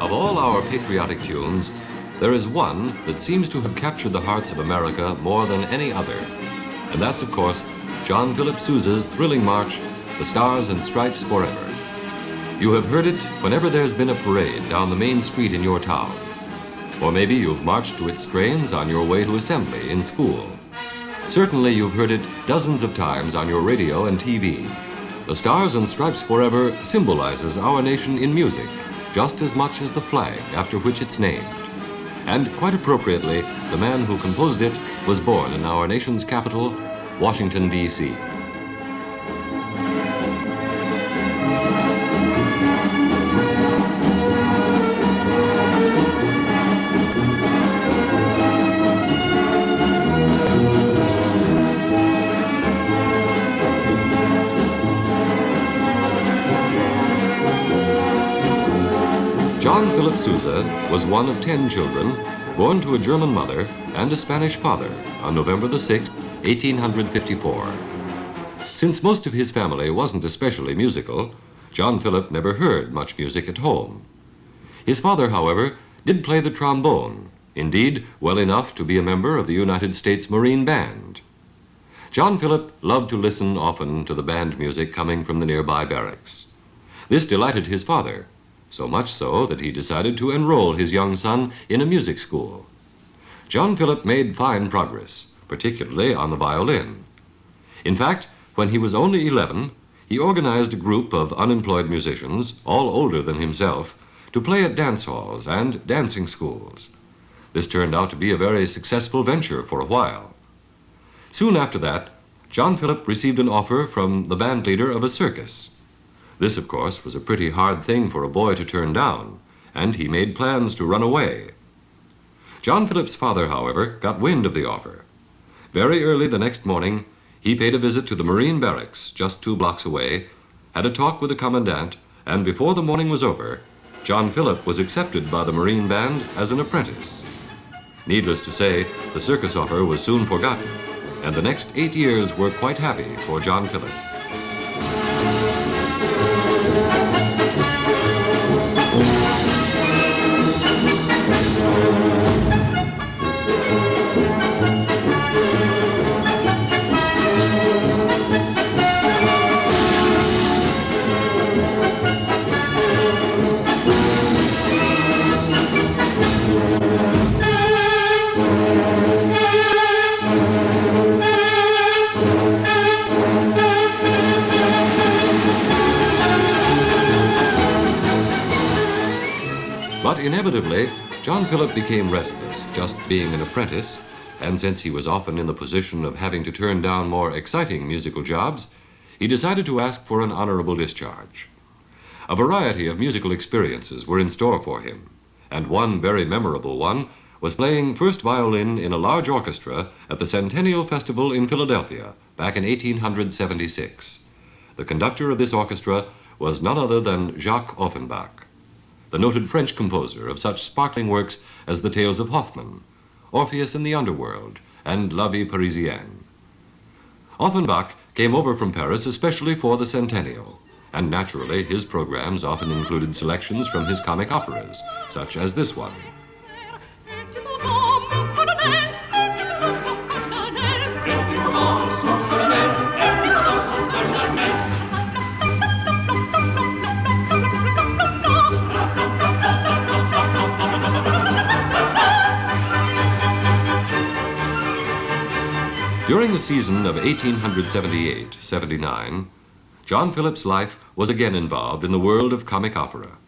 Of all our patriotic tunes, there is one that seems to have captured the hearts of America more than any other. And that's, of course, John Philip Sousa's thrilling march, The Stars and Stripes Forever. You have heard it whenever there's been a parade down the main street in your town. Or maybe you've marched to its strains on your way to assembly in school. Certainly you've heard it dozens of times on your radio and TV. The Stars and Stripes Forever symbolizes our nation in music, just as much as the flag after which it's named. And quite appropriately, the man who composed it was born in our nation's capital, Washington, D.C. John Philip Sousa was one of 10 children, born to a German mother and a Spanish father on November the 6th, 1854. Since most of his family wasn't especially musical, John Philip never heard much music at home. His father, however, did play the trombone, indeed well enough to be a member of the United States Marine Band. John Philip loved to listen often to the band music coming from the nearby barracks. This delighted his father, so much so that he decided to enroll his young son in a music school. John Philip made fine progress, particularly on the violin. In fact, when he was only 11, he organized a group of unemployed musicians, all older than himself, to play at dance halls and dancing schools. This turned out to be a very successful venture for a while. Soon after that, John Philip received an offer from the band leader of a circus. This, of course, was a pretty hard thing for a boy to turn down, and he made plans to run away. John Philip's father, however, got wind of the offer. Very early the next morning, he paid a visit to the Marine Barracks, just 2 blocks away, had a talk with the commandant, and before the morning was over, John Philip was accepted by the Marine Band as an apprentice. Needless to say, the circus offer was soon forgotten, and the next 8 years were quite happy for John Philip. But inevitably, John Philip became restless, just being an apprentice, and since he was often in the position of having to turn down more exciting musical jobs, he decided to ask for an honorable discharge. A variety of musical experiences were in store for him, and one very memorable one was playing first violin in a large orchestra at the Centennial Festival in Philadelphia back in 1876. The conductor of this orchestra was none other than Jacques Offenbach, the noted French composer of such sparkling works as The Tales of Hoffmann, Orpheus in the Underworld, and La Vie Parisienne. Offenbach came over from Paris especially for the Centennial, and naturally his programs often included selections from his comic operas, such as this one. During the season of 1878-79, John Philip's life was again involved in the world of comic opera.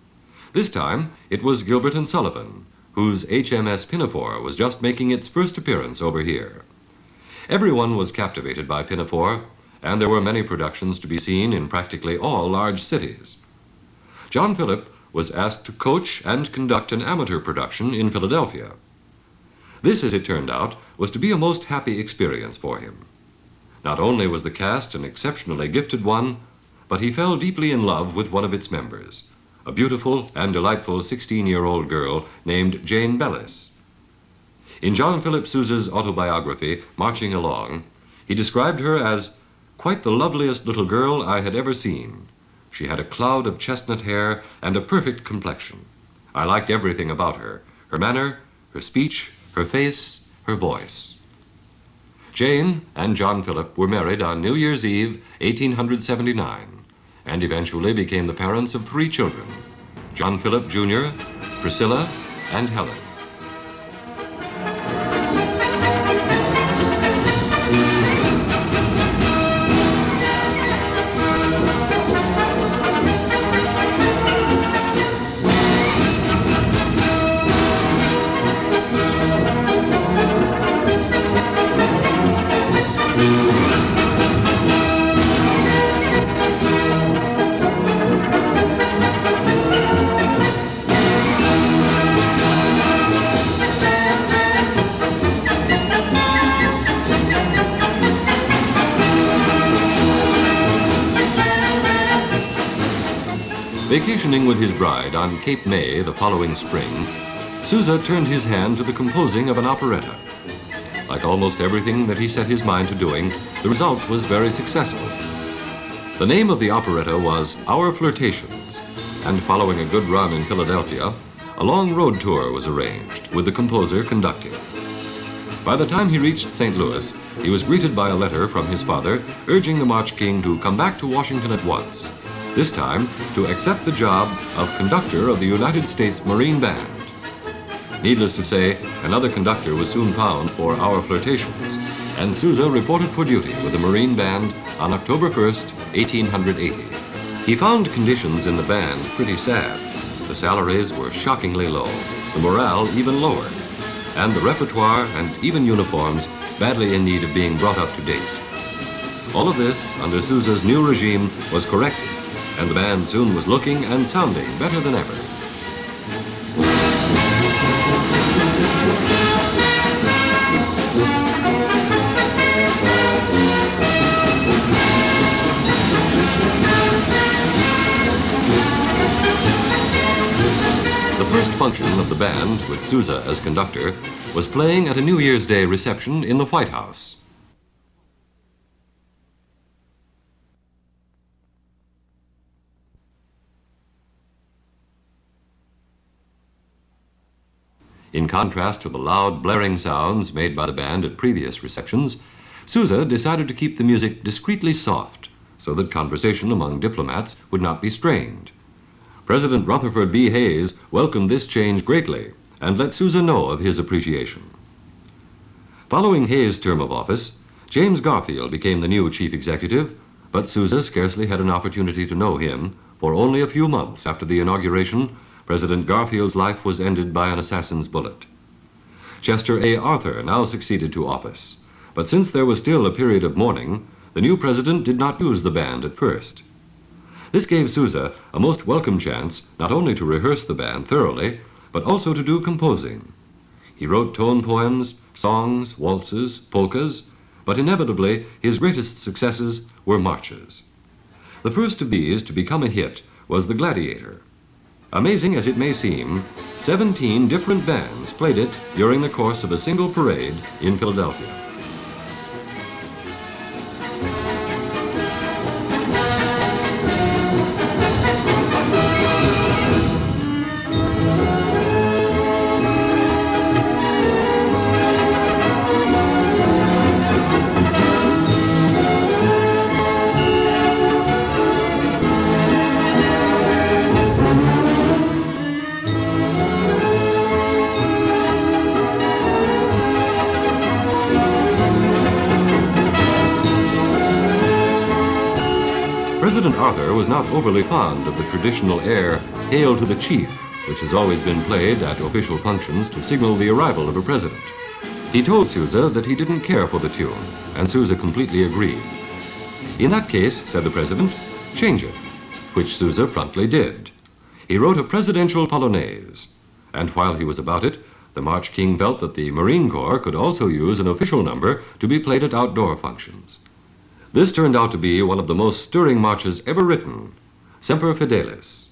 This time, it was Gilbert and Sullivan, whose HMS Pinafore was just making its first appearance over here. Everyone was captivated by Pinafore, and there were many productions to be seen in practically all large cities. John Philip was asked to coach and conduct an amateur production in Philadelphia. This, as it turned out, was to be a most happy experience for him. Not only was the cast an exceptionally gifted one, but he fell deeply in love with one of its members, a beautiful and delightful 16-year-old girl named Jane Bellis. In John Philip Sousa's autobiography, Marching Along, he described her as quite the loveliest little girl I had ever seen. She had a cloud of chestnut hair and a perfect complexion. I liked everything about her, her manner, her speech, her face, her voice. Jane and John Philip were married on New Year's Eve, 1879, and eventually became the parents of 3 children, John Philip Jr., Priscilla, and Helen. Vacationing with his bride on Cape May the following spring, Sousa turned his hand to the composing of an operetta. Like almost everything that he set his mind to doing, the result was very successful. The name of the operetta was Our Flirtations, and following a good run in Philadelphia, a long road tour was arranged, with the composer conducting. By the time he reached St. Louis, he was greeted by a letter from his father urging the March King to come back to Washington at once, this time to accept the job of conductor of the United States Marine Band. Needless to say, another conductor was soon found for Our Flirtations, and Sousa reported for duty with the Marine Band on October 1st, 1880. He found conditions in the band pretty sad. The salaries were shockingly low, the morale even lower, and the repertoire and even uniforms badly in need of being brought up to date. All of this, under Sousa's new regime, was corrected, and the band soon was looking and sounding better than ever. The first function of the band, with Sousa as conductor, was playing at a New Year's Day reception in the White House. In contrast to the loud, blaring sounds made by the band at previous receptions, Sousa decided to keep the music discreetly soft so that conversation among diplomats would not be strained. President Rutherford B. Hayes welcomed this change greatly and let Sousa know of his appreciation. Following Hayes' term of office, James Garfield became the new chief executive, but Sousa scarcely had an opportunity to know him, for only a few months after the inauguration, President Garfield's life was ended by an assassin's bullet. Chester A. Arthur now succeeded to office, but since there was still a period of mourning, the new president did not use the band at first. This gave Sousa a most welcome chance not only to rehearse the band thoroughly, but also to do composing. He wrote tone poems, songs, waltzes, polkas, but inevitably his greatest successes were marches. The first of these to become a hit was The Gladiator. Amazing as it may seem, 17 different bands played it during the course of a single parade in Philadelphia. President Arthur was not overly fond of the traditional air, "Hail to the Chief," which has always been played at official functions to signal the arrival of a president. He told Sousa that he didn't care for the tune, and Sousa completely agreed. "In that case," said the president, "change it," which Sousa promptly did. He wrote a presidential polonaise, and while he was about it, the March King felt that the Marine Corps could also use an official number to be played at outdoor functions. This turned out to be one of the most stirring marches ever written, Semper Fidelis.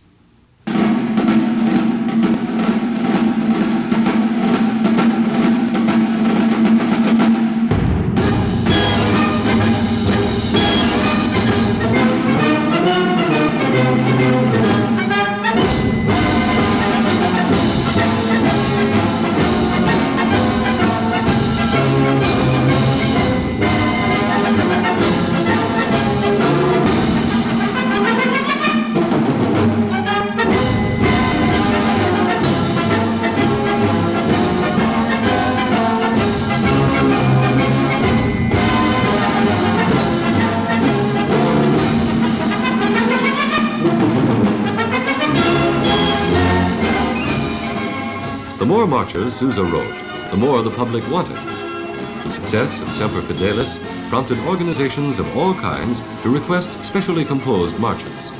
The more marches Sousa wrote, the more the public wanted. The success of Semper Fidelis prompted organizations of all kinds to request specially composed marches.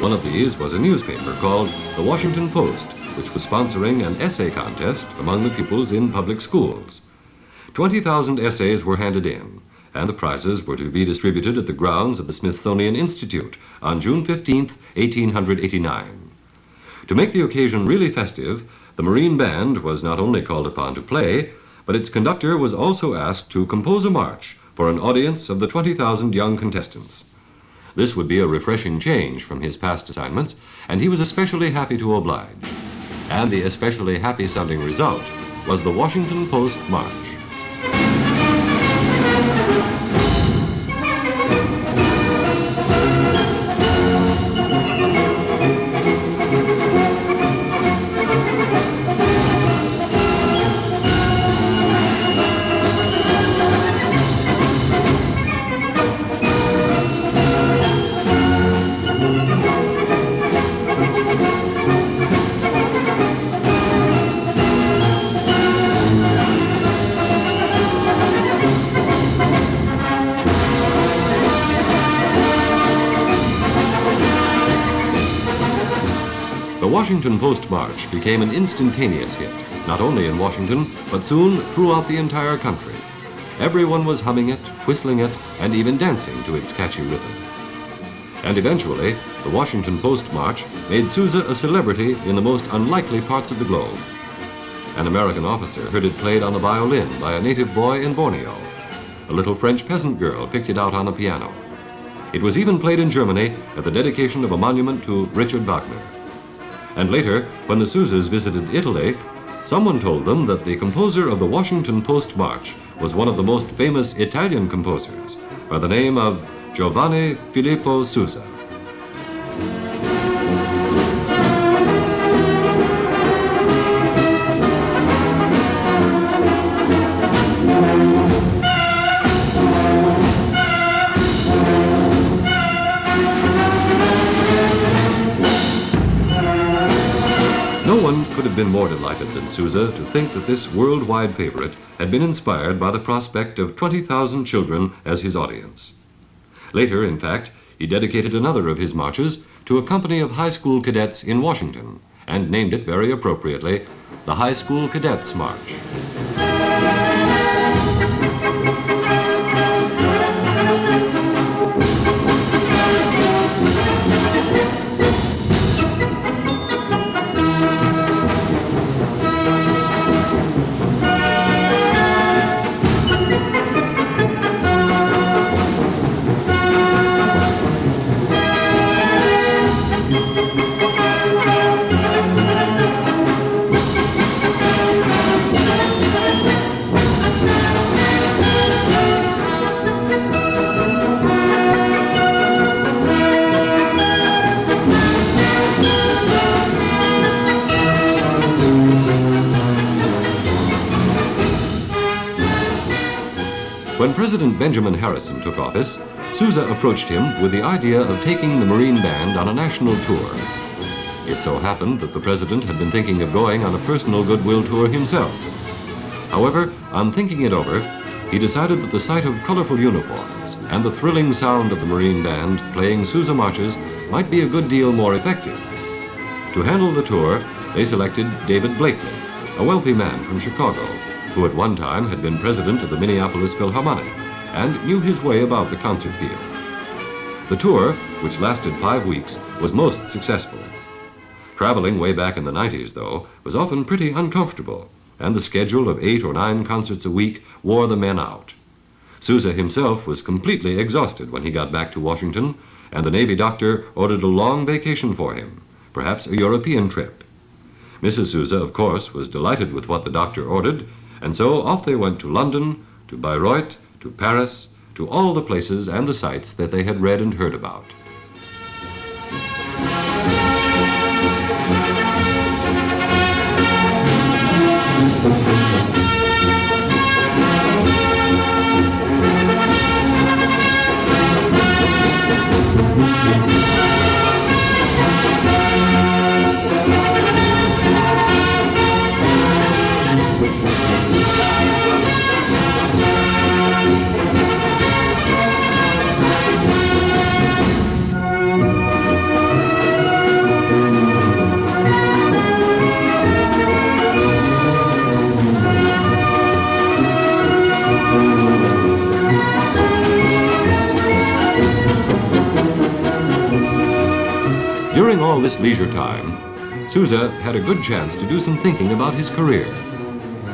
One of these was a newspaper called the Washington Post, which was sponsoring an essay contest among the pupils in public schools. 20,000 essays were handed in, and the prizes were to be distributed at the grounds of the Smithsonian Institute on June 15, 1889. To make the occasion really festive, the Marine Band was not only called upon to play, but its conductor was also asked to compose a march for an audience of the 20,000 young contestants. This would be a refreshing change from his past assignments, and he was especially happy to oblige. And the especially happy-sounding result was the Washington Post March. The Washington Post March became an instantaneous hit, not only in Washington, but soon throughout the entire country. Everyone was humming it, whistling it, and even dancing to its catchy rhythm. And eventually, the Washington Post March made Sousa a celebrity in the most unlikely parts of the globe. An American officer heard it played on a violin by a native boy in Borneo. A little French peasant girl picked it out on a piano. It was even played in Germany at the dedication of a monument to Richard Wagner. And later, when the Sousas visited Italy, someone told them that the composer of the Washington Post March was one of the most famous Italian composers by the name of Giovanni Filippo Sousa. No one could have been more delighted than Sousa to think that this worldwide favorite had been inspired by the prospect of 20,000 children as his audience. Later, in fact, he dedicated another of his marches to a company of high school cadets in Washington and named it very appropriately the High School Cadets March. When President Benjamin Harrison took office, Sousa approached him with the idea of taking the Marine Band on a national tour. It so happened that the president had been thinking of going on a personal goodwill tour himself. However, on thinking it over, he decided that the sight of colorful uniforms and the thrilling sound of the Marine Band playing Sousa marches might be a good deal more effective. To handle the tour, they selected David Blakely, a wealthy man from Chicago, who at one time had been president of the Minneapolis Philharmonic and knew his way about the concert field. The tour, which lasted 5 weeks, was most successful. Traveling way back in the 90s, though, was often pretty uncomfortable, and the schedule of 8 or 9 concerts a week wore the men out. Sousa himself was completely exhausted when he got back to Washington, and the Navy doctor ordered a long vacation for him, perhaps a European trip. Mrs. Sousa, of course, was delighted with what the doctor ordered, and so off they went to London, to Bayreuth, to Paris, to all the places and the sights that they had read and heard about. during all this leisure time, Sousa had a good chance to do some thinking about his career.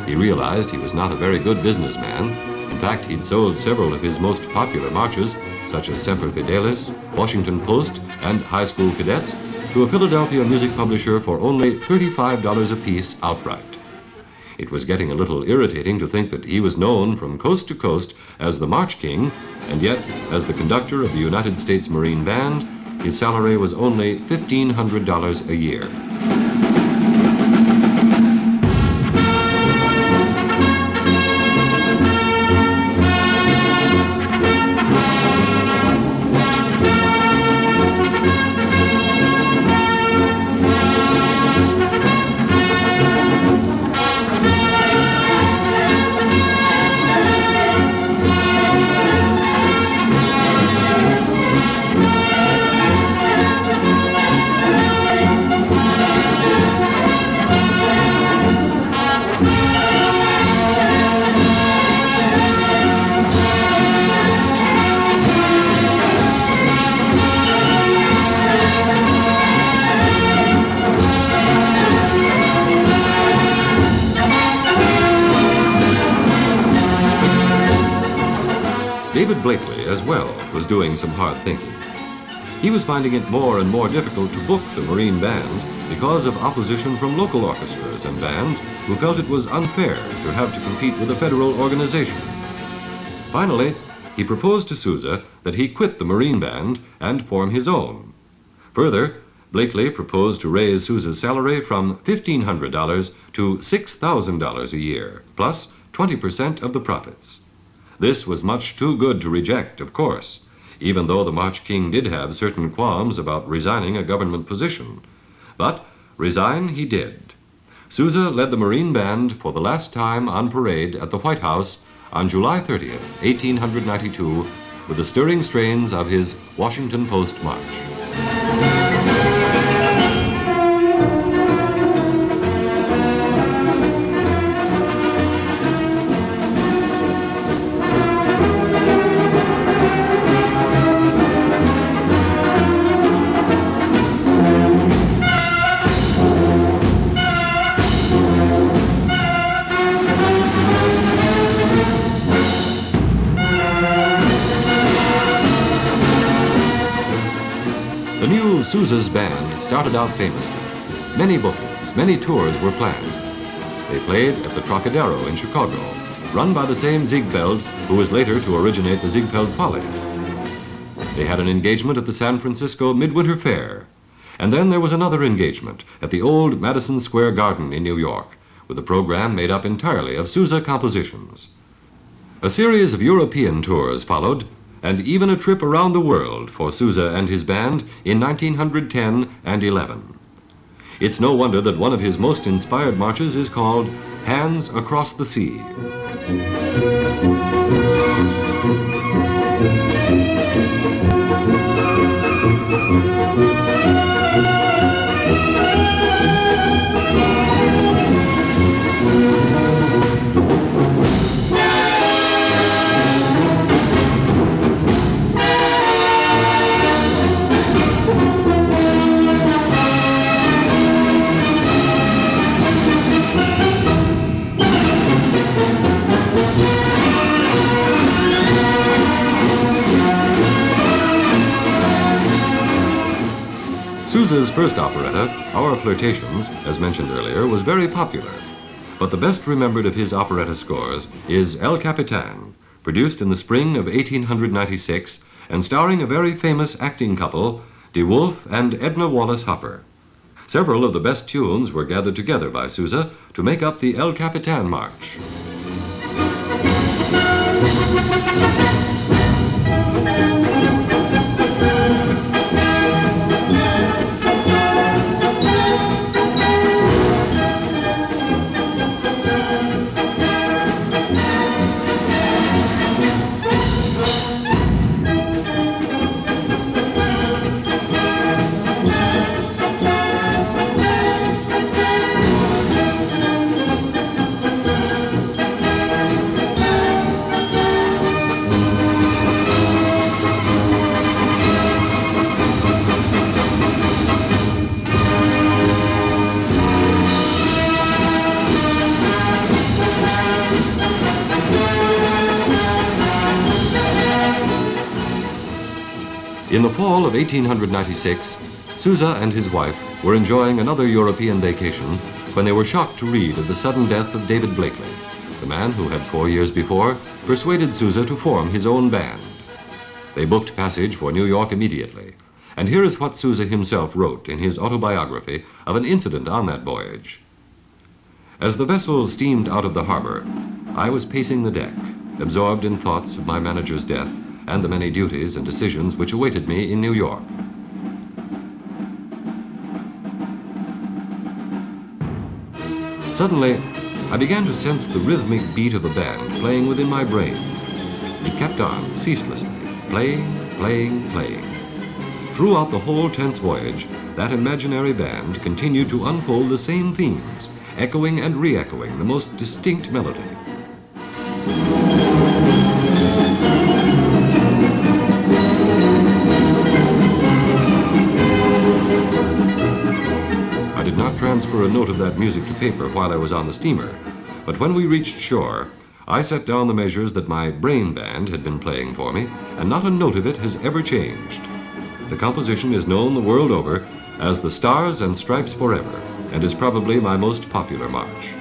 He realized he was not a very good businessman. In fact, he'd sold several of his most popular marches, such as Semper Fidelis, Washington Post, and High School Cadets, to a Philadelphia music publisher for only $35 apiece outright. It was getting a little irritating to think that he was known from coast to coast as the March King, and yet, as the conductor of the United States Marine Band, his salary was only $1,500 a year. David Blakely, as well, was doing some hard thinking. He was finding it more and more difficult to book the Marine Band because of opposition from local orchestras and bands who felt it was unfair to have to compete with a federal organization. Finally, he proposed to Sousa that he quit the Marine Band and form his own. Further, Blakely proposed to raise Sousa's salary from $1,500 to $6,000 a year, plus 20% of the profits. This was much too good to reject, of course, even though the March King did have certain qualms about resigning a government position. But resign he did. Sousa led the Marine Band for the last time on parade at the White House on July 30th, 1892, with the stirring strains of his Washington Post March. Sousa's band started out famously. Many bookings, many tours were planned. They played at the Trocadero in Chicago, run by the same Ziegfeld who was later to originate the Ziegfeld Follies. They had an engagement at the San Francisco Midwinter Fair. And then there was another engagement at the old Madison Square Garden in New York, with a program made up entirely of Sousa compositions. A series of European tours followed, and even a trip around the world for Sousa and his band in 1910 and 11. It's no wonder that one of his most inspired marches is called Hands Across the Sea. Sousa's first operetta, Our Flirtations, as mentioned earlier, was very popular. But the best remembered of his operetta scores is El Capitan, produced in the spring of 1896 and starring a very famous acting couple, De Wolfe and Edna Wallace Hopper. Several of the best tunes were gathered together by Sousa to make up the El Capitan March. In the fall of 1896, Sousa and his wife were enjoying another European vacation when they were shocked to read of the sudden death of David Blakely, the man who had 4 years before persuaded Sousa to form his own band. They booked passage for New York immediately, and here is what Sousa himself wrote in his autobiography of an incident on that voyage. As the vessel steamed out of the harbor, I was pacing the deck, absorbed in thoughts of my manager's death and the many duties and decisions which awaited me in New York. Suddenly, I began to sense the rhythmic beat of a band playing within my brain. It kept on ceaselessly, playing, playing, playing. Throughout the whole tense voyage, that imaginary band continued to unfold the same themes, echoing and re-echoing the most distinct melody. I did not transfer a note of that music to paper while I was on the steamer, but when we reached shore, I set down the measures that my brain band had been playing for me, and not a note of it has ever changed. The composition is known the world over as the Stars and Stripes Forever, and is probably my most popular march.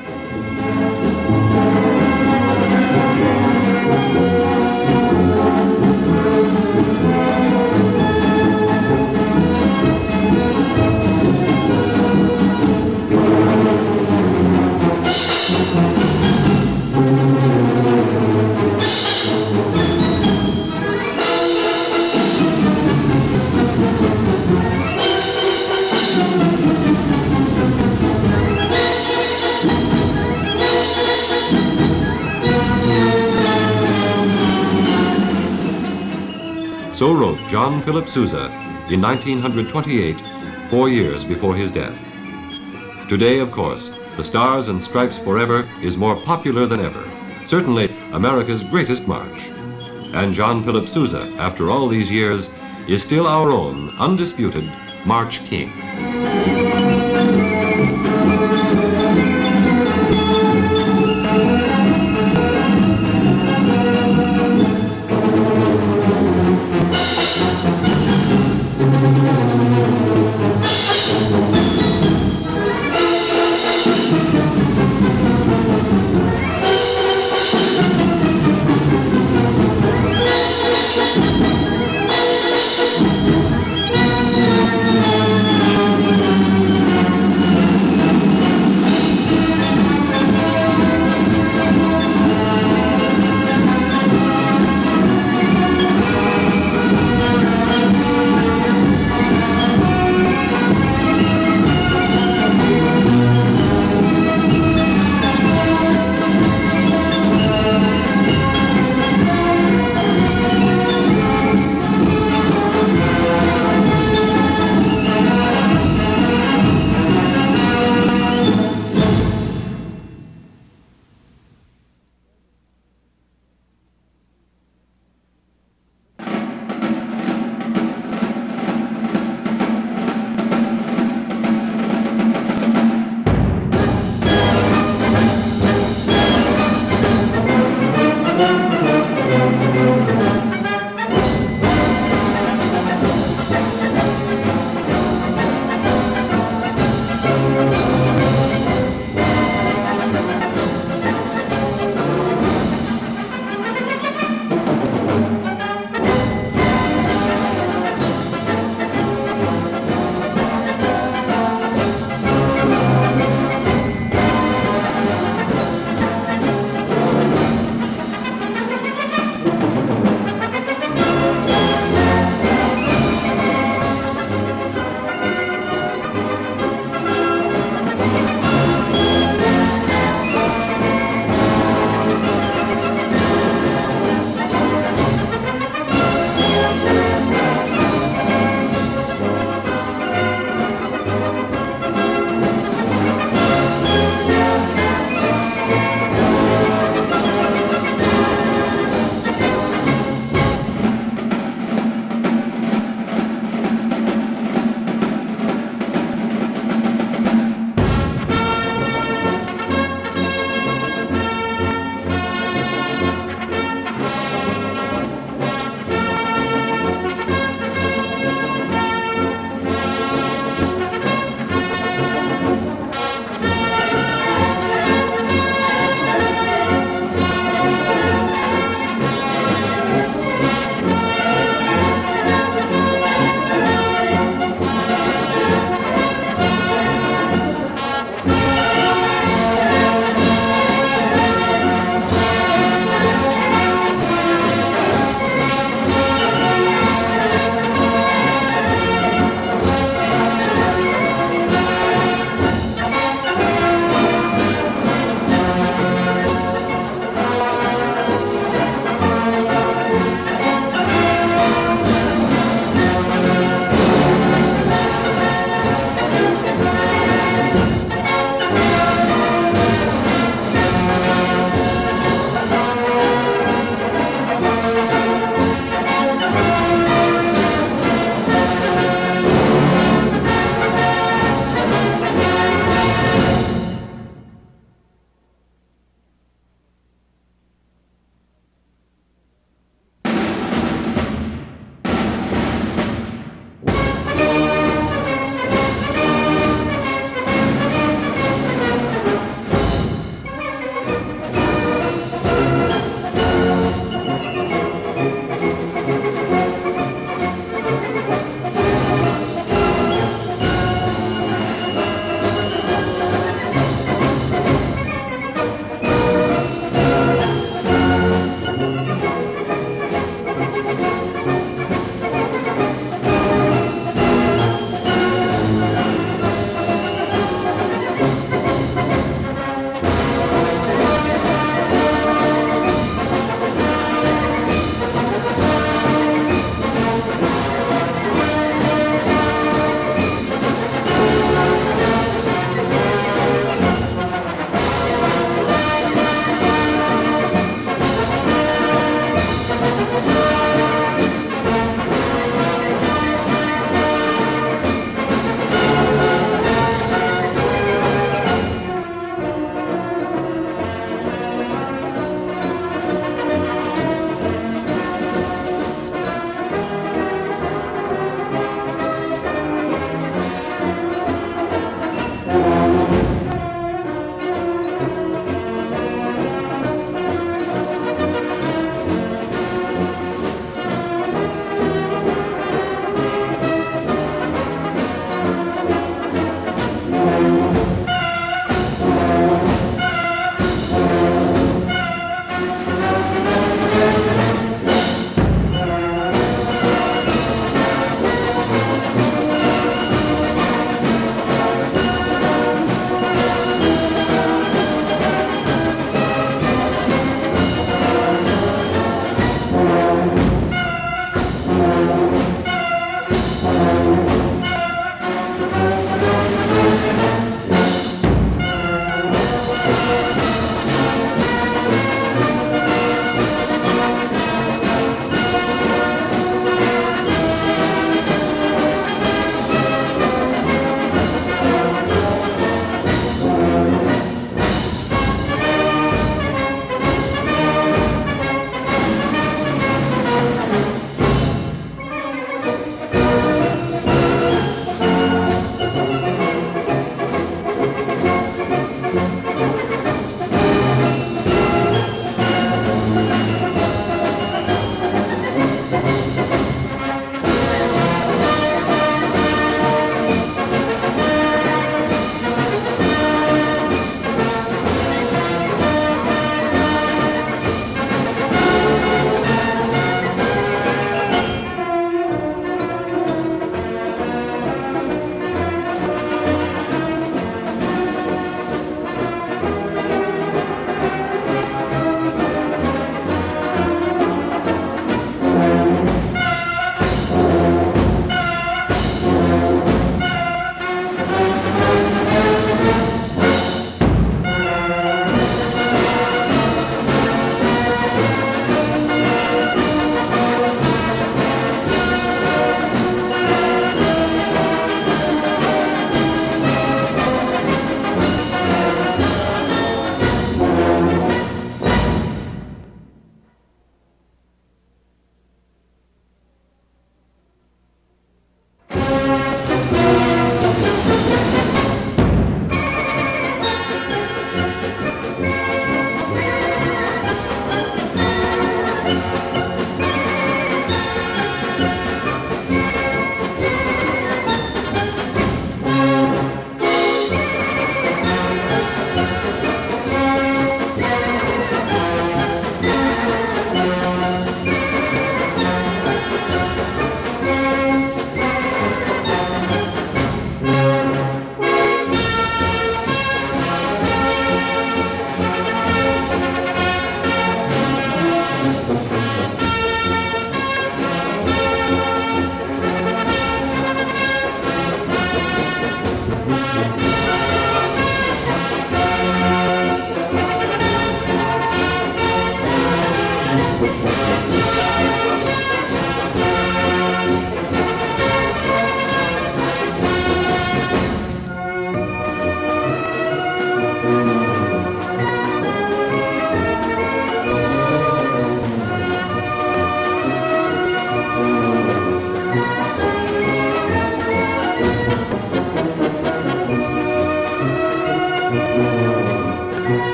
So wrote John Philip Sousa in 1928, 4 years before his death. Today, of course, the Stars and Stripes Forever is more popular than ever, certainly America's greatest march. And John Philip Sousa, after all these years, is still our own undisputed March King.